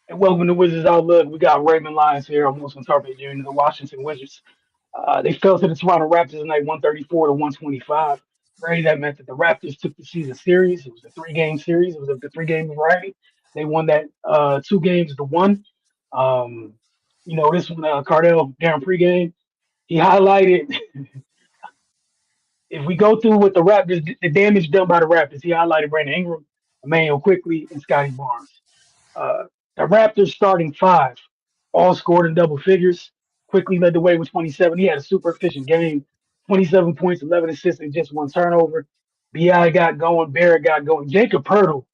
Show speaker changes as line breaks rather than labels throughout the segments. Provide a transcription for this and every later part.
And welcome to Wizards Outlook. We got Raymond Lyons here. I'm Wilson Tarpey Jr., the Washington Wizards. They fell to the Toronto Raptors tonight, 134 to 125. Ray, that meant that the Raptors took the season series. It was a three-game series. It was the three-game variety. They won that two games to one. Um, this one, Cardell during pregame, he highlighted, if we go through with the Raptors, the damage done by the Raptors, he highlighted Brandon Ingram, Emmanuel Quickly, and Scotty Barnes. Uh, the Raptors starting five all scored in double figures. Quickly led the way with 27. He had a super efficient game, 27 points, 11 assists, and just one turnover. Bi got going, Barrett got going. Jacob Pertl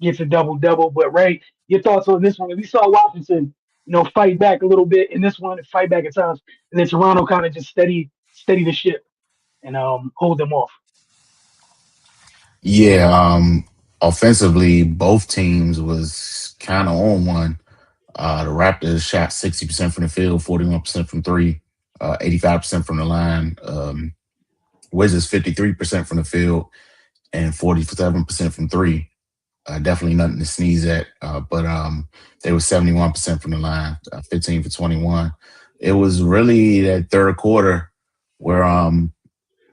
gets a double double. But Ray, your thoughts on this one? We saw Washington, fight back a little bit in this one, fight back at times, and then Toronto kind of just steady the ship and hold them off.
Yeah, offensively, both teams was kind of on one. The Raptors shot 60% from the field, 41% from three, 85% from the line. Wizards 53% from the field and 47% from three. Definitely nothing to sneeze at. But they were 71% from the line, 15 for 21. It was really that third quarter where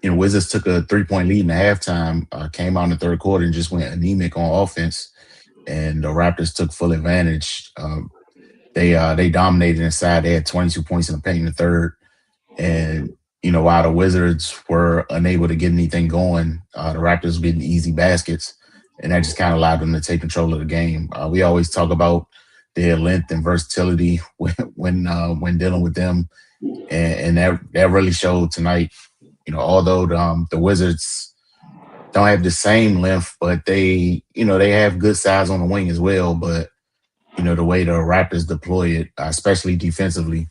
Wizards took a 3 point lead in the halftime, came out in the third quarter and just went anemic on offense, and the Raptors took full advantage. They dominated inside. They had 22 points in the paint in the third, and while the Wizards were unable to get anything going, the Raptors were getting easy baskets, and that just kind of allowed them to take control of the game. We always talk about their length and versatility when dealing with them, and that really showed tonight. Although the Wizards don't have the same length, but they have good size on the wing as well. But the way the Raptors deploy it, especially defensively,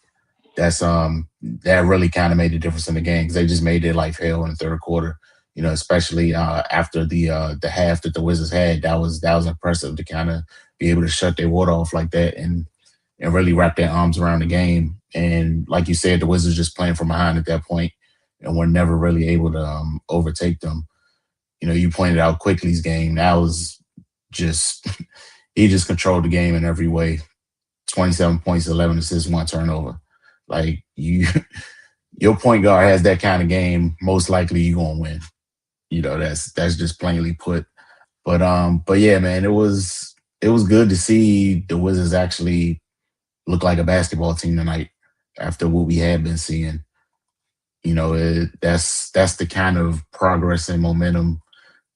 that really kind of made a difference in the game because they just made their life hell in the third quarter. Especially after the half that the Wizards had, that was impressive to kind of be able to shut their water off like that and really wrap their arms around the game. And like you said, the Wizards just playing from behind at that point and were never really able to overtake them. You pointed out Quickly's game. That was just he just controlled the game in every way. 27 points, 11 assists, one turnover. Like your point guard has that kind of game. Most likely you're gonna win. That's just plainly put. But yeah, man, it was good to see the Wizards actually look like a basketball team tonight after what we had been seeing. That's the kind of progress and momentum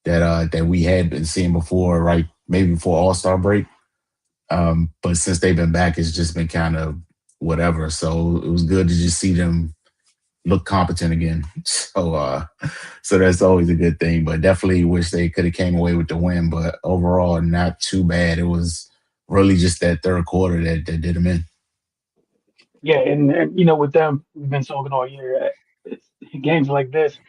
that we had been seeing before, right? Maybe before All Star break. But since they've been back, it's just been kind of whatever. So it was good to just see them look competent again. So that's always a good thing. But definitely wish they could have came away with the win. But overall, not too bad. It was really just that third quarter that did them in.
Yeah, and with them, we've been talking all year. Games like this,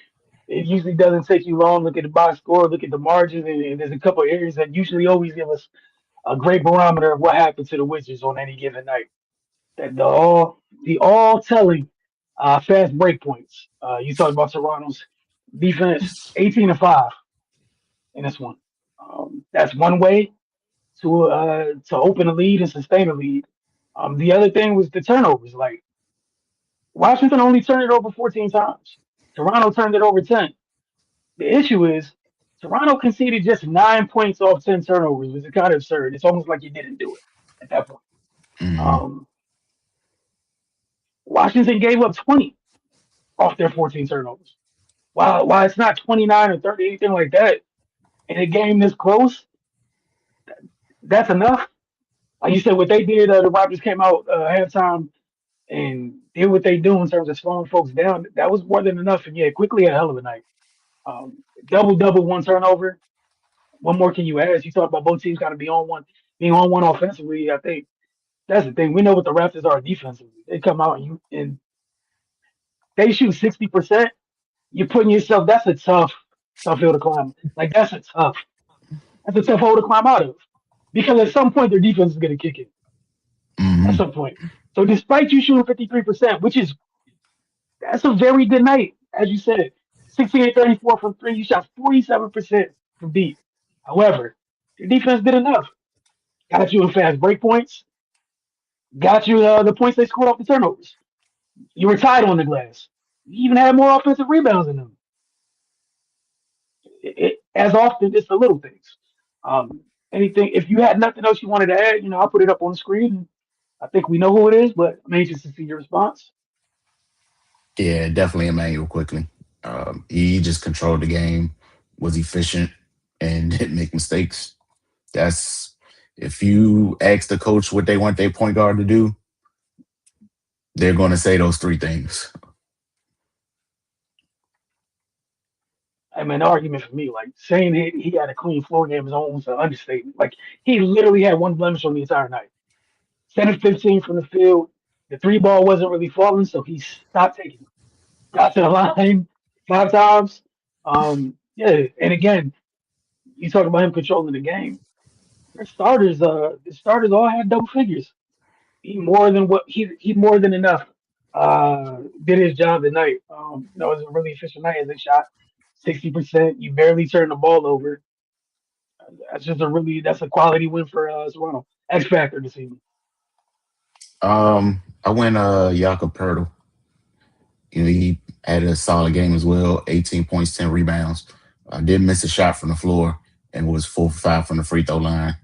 it usually doesn't take you long. Look at the box score, look at the margins, and there's a couple of areas that usually always give us a great barometer of what happened to the Wizards on any given night. That the all telling fast break points. You talked about Toronto's defense, 18-5 in this one. That's one way to open a lead and sustain a lead. The other thing was the turnovers. Like Washington only turned it over 14 times. Toronto turned it over 10. The issue is Toronto conceded just 9 points off 10 turnovers, which is kind of absurd. It's almost like you didn't do it at that point.
Hmm.
Um, Washington gave up 20 off their 14 turnovers. While it's not 29 or 30, anything like that, in a game this close, that's enough. Like you said, what they did, the Raptors came out halftime and did what they do in terms of slowing folks down. That was more than enough. And yeah, quickly a hell of a night. Double double, one turnover. What more can you ask? You talk about both teams got to being on one offensively. I think that's the thing. We know what the Raptors are defensively. They come out and they shoot 60%. You're putting yourself. That's a tough hill to climb. Like that's a tough hole to climb out of because at some point their defense is going to kick in. At
Hmm.
some point. So despite you shooting 53%, which is that's a very good night, as you said. 68-34 from three. You shot 47% from deep. However, your defense did enough. Got you in fast break points. got you the points they scored off the turnovers. You were tied on the glass. You even had more offensive rebounds than them. As often, it's the little things. Anything, if you had nothing else you wanted to add, I'll put it up on the screen. I think we know who it is, but I'm anxious to see your response.
Yeah, definitely Emmanuel quickly. He just controlled the game, was efficient, and didn't make mistakes. That's if you ask the coach what they want their point guard to do, they're going to say those three things.
I mean, the argument for me, like saying he had a clean floor game is almost an understatement. Like he literally had one blemish on the entire night. 10 of 15 from the field. The three ball wasn't really falling, so he stopped taking it. Got to the line 5 times. Yeah, and again, you talk about him controlling the game. The starters all had double figures. He more than enough. Did his job tonight. It was a really efficient night as they shot 60%. You barely turned the ball over. That's a quality win for Toronto. Xfactor this evening.
I went Jakob Pertl. He had a solid game as well. 18 points, 10 rebounds. Did miss a shot from the floor and was 4 for 5 from the free throw line.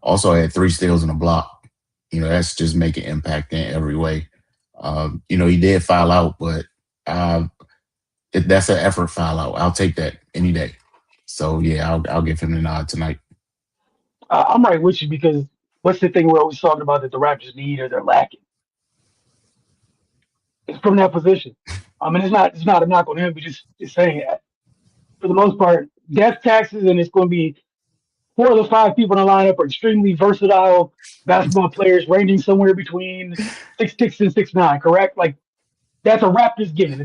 Also had 3 steals and a block. That's just making impact in every way. He did foul out, but uh, that's an effort foul out. I'll take that any day. So yeah, I'll give him the nod tonight.
I'm right with you because what's the thing we're always talking about that the Raptors need or they're lacking? It's from that position. I mean, it's not a knock on him, but just saying that for the most part, death taxes, and it's going to be 4 of the 5 people in the lineup are extremely versatile basketball players, ranging somewhere between 6'6" and 6'9". Correct? Like that's a Raptors given.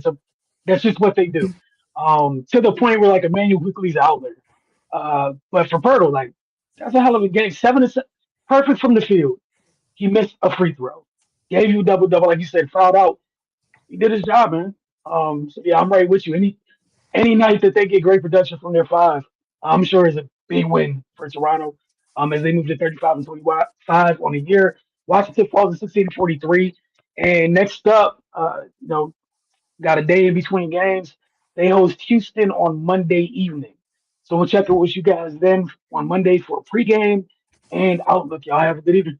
That's just what they do. To the point where like Emmanuel quickly's out there. But for Pirtle, like that's a hell of a game. Perfect from the field. He missed a free throw. Gave you a double double, like you said, fouled out. He did his job, man. So yeah, I'm right with you. Any night that they get great production from their five, I'm sure is a big win for Toronto. As they move to 35 and 25 on the year. Washington falls to 16 and 43. And next up, got a day in between games. They host Houston on Monday evening. So we'll check in with you guys then on Monday for a pregame and outlook. Y'all have a good evening.